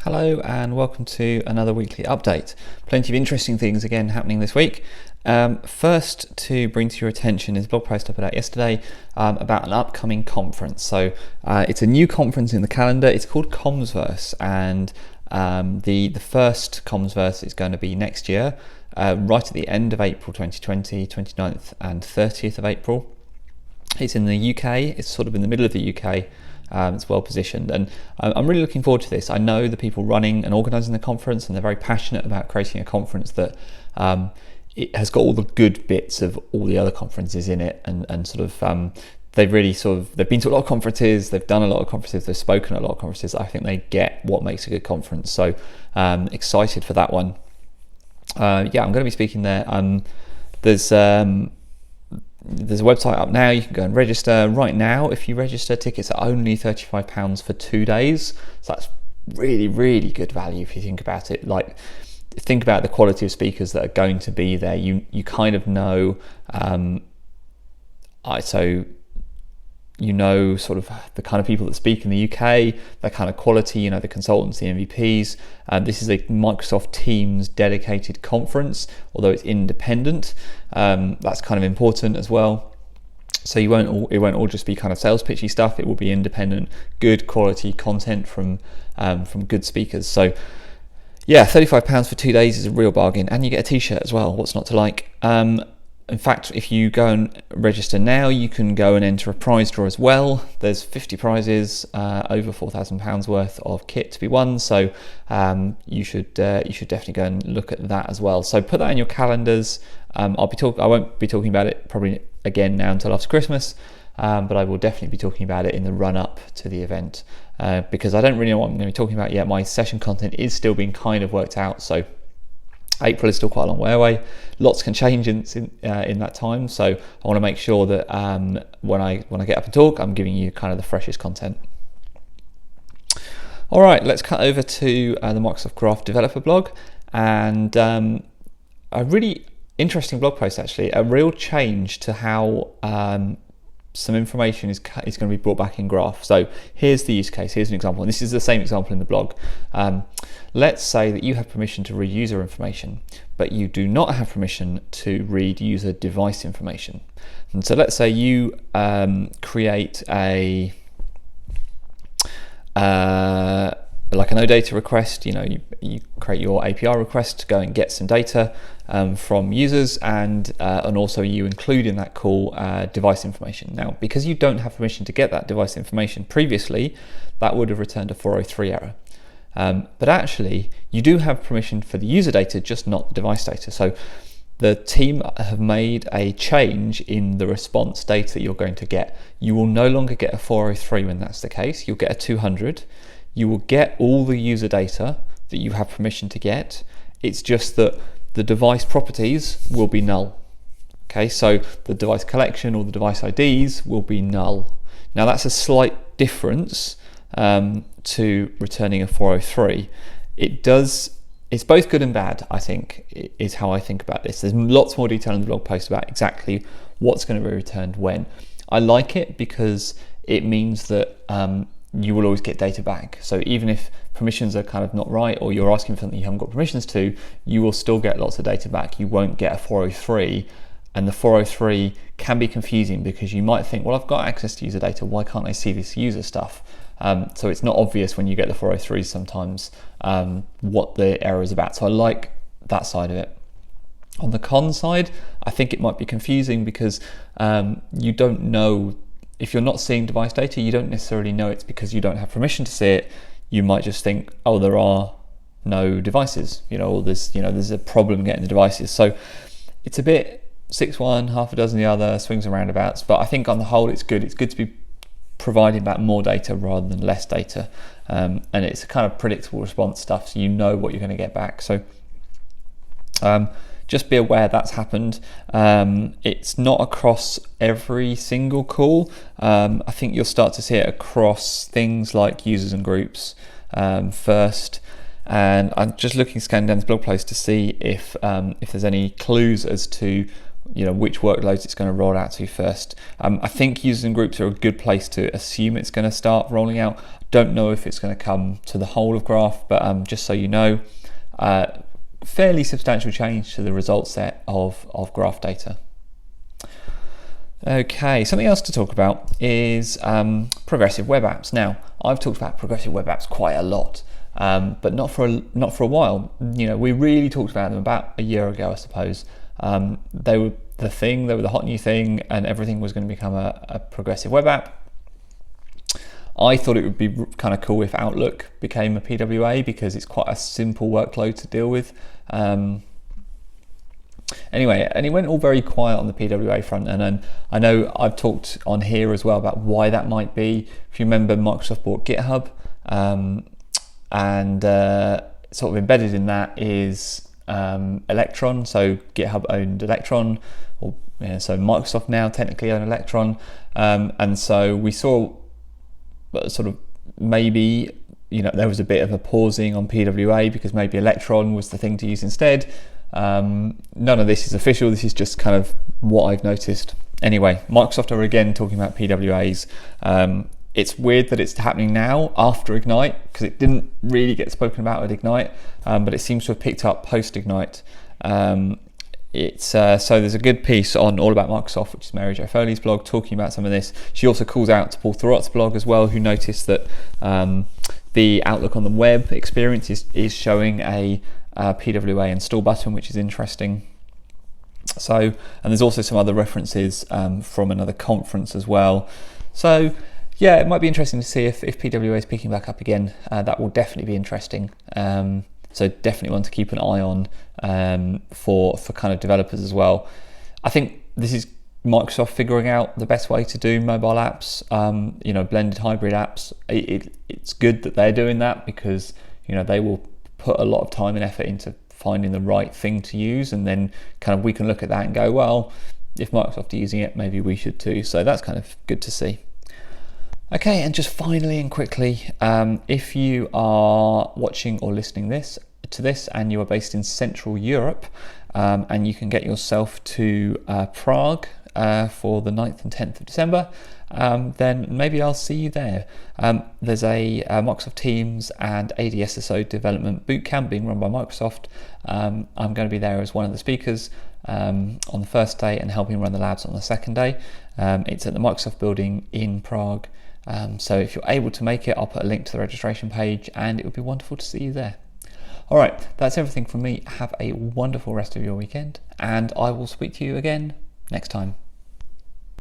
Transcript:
Hello and welcome to another weekly update. Plenty of interesting things again happening this week. First to bring to your attention is a blog post I put out yesterday about an upcoming conference. So it's a new conference in the calendar. It's called Commsverse, and the first Commsverse is going to be next year, right at the end of April 2020, 29th and 30th of April. It's in the UK. It's sort of in the middle of the UK. It's well positioned, and I'm really looking forward to this. I know the people running and organising the conference, and they're very passionate about creating a conference that it has got all the good bits of all the other conferences in it, and they've been to a lot of conferences, they've done a lot of conferences, they've spoken at a lot of conferences. I think they get what makes a good conference, so excited for that one. I'm going to be speaking there. There's a website up now. You can go and register. Right now, if you register, tickets are only £35 for 2 days. So that's really, really good value if you think about it. Like, think about the quality of speakers that are going to be there. You kind of know, you know sort of the kind of people that speak in the UK, the kind of quality, you know, the consultants, the MVPs. This is a Microsoft Teams dedicated conference, although it's independent. That's kind of important as well. So it won't all just be kind of sales pitchy stuff. It will be independent, good quality content from good speakers. So yeah, £35 for 2 days is a real bargain, and you get a t-shirt as well. What's not to like? In fact, if you go and register now, you can go and enter a prize draw as well. There's 50 prizes, over £4,000 worth of kit to be won. So you should definitely go and look at that as well. So put that in your calendars. I won't be talking about it probably again now until after Christmas, but I will definitely be talking about it in the run up to the event, because I don't really know what I'm going to be talking about yet. My session content is still being kind of worked out. So April is still quite a long way away. Lots can change in that time, so I want to make sure that when I get up and talk, I'm giving you kind of the freshest content. All right, let's cut over to the Microsoft Graph developer blog, and a really interesting blog post, actually, a real change to how some information is going to be brought back in Graph. So here's the use case, here's an example, and this is the same example in the blog. Let's say that you have permission to read user information, but you do not have permission to read user device information. And so let's say you create a like an OData request. You know, you create your API request to go and get some data from users, and also you include in that call device information. Now, because you don't have permission to get that device information previously, that would have returned a 403 error. But actually, you do have permission for the user data, just not the device data. So the team have made a change in the response data that you're going to get. You will no longer get a 403 when that's the case. You'll get a 200. You will get all the user data that you have permission to get. It's just that the device properties will be null. Okay, so the device collection or the device IDs will be null. Now that's a slight difference to returning a 403. It's both good and bad, I think, is how I think about this. There's lots more detail in the blog post about exactly what's going to be returned when. I like it because it means that you will always get data back. So even if permissions are kind of not right, or you're asking for something you haven't got permissions to, you will still get lots of data back. You won't get a 403, and the 403 can be confusing because you might think, well, I've got access to user data, why can't I see this user stuff? So it's not obvious when you get the 403s sometimes what the error is about. So I like that side of it. On the con side, I think it might be confusing because you don't know. If you're not seeing device data, you don't necessarily know it's because you don't have permission to see it. You might just think, oh, there are no devices, or there's a problem getting the devices. So it's a bit 6-1, half a dozen the other, swings and roundabouts. But I think on the whole, it's good. It's good to be providing back more data rather than less data, and it's a kind of predictable response stuff, so you know what you're going to get back. So just be aware that's happened. It's not across every single call. I think you'll start to see it across things like users and groups first. And I'm just scanning down this blog post to see if there's any clues as to which workloads it's going to roll out to first. I think users and groups are a good place to assume it's going to start rolling out. Don't know if it's going to come to the whole of Graph, but just so you know, fairly substantial change to the result set of Graph data. Okay, something else to talk about is progressive web apps. Now, I've talked about progressive web apps quite a lot, but not for a while. We really talked about them about a year ago, I suppose. They were the thing, they were the hot new thing, and everything was going to become a progressive web app. I thought it would be kind of cool if Outlook became a PWA because it's quite a simple workload to deal with. Anyway, and it went all very quiet on the PWA front, and then I know I've talked on here as well about why that might be. If you remember, Microsoft bought GitHub, and sort of embedded in that is Electron. So GitHub owned Electron, so Microsoft now technically own Electron, and so we saw sort of maybe there was a bit of a pausing on PWA because maybe Electron was the thing to use instead. None of this is official, this is just kind of what I've noticed. Anyway, Microsoft are again talking about PWAs. It's weird that it's happening now after Ignite, because it didn't really get spoken about at Ignite, but it seems to have picked up post Ignite. So there's a good piece on All About Microsoft, which is Mary Jo Foley's blog, talking about some of this. She also calls out to Paul Thurrott's blog as well, who noticed that the Outlook on the web experience is showing a PWA install button, which is interesting. So, and there's also some other references from another conference as well. So yeah, it might be interesting to see if PWA is picking back up again. That will definitely be interesting. So definitely one to keep an eye on for kind of developers as well. I think this is Microsoft figuring out the best way to do mobile apps, blended hybrid apps. It's good that they're doing that because they will put a lot of time and effort into finding the right thing to use, and then kind of we can look at that and go, well, if Microsoft are using it, maybe we should too. So that's kind of good to see. Okay, and just finally and quickly, if you are watching or listening to this and you are based in Central Europe, and you can get yourself to Prague for the 9th and 10th of December, then maybe I'll see you there. There's a Microsoft Teams and ADSSO development bootcamp being run by Microsoft. I'm going to be there as one of the speakers on the first day and helping run the labs on the second day. It's at the Microsoft building in Prague. So if you're able to make it, I'll put a link to the registration page, and it would be wonderful to see you there. All right, that's everything from me. Have a wonderful rest of your weekend, and I will speak to you again next time.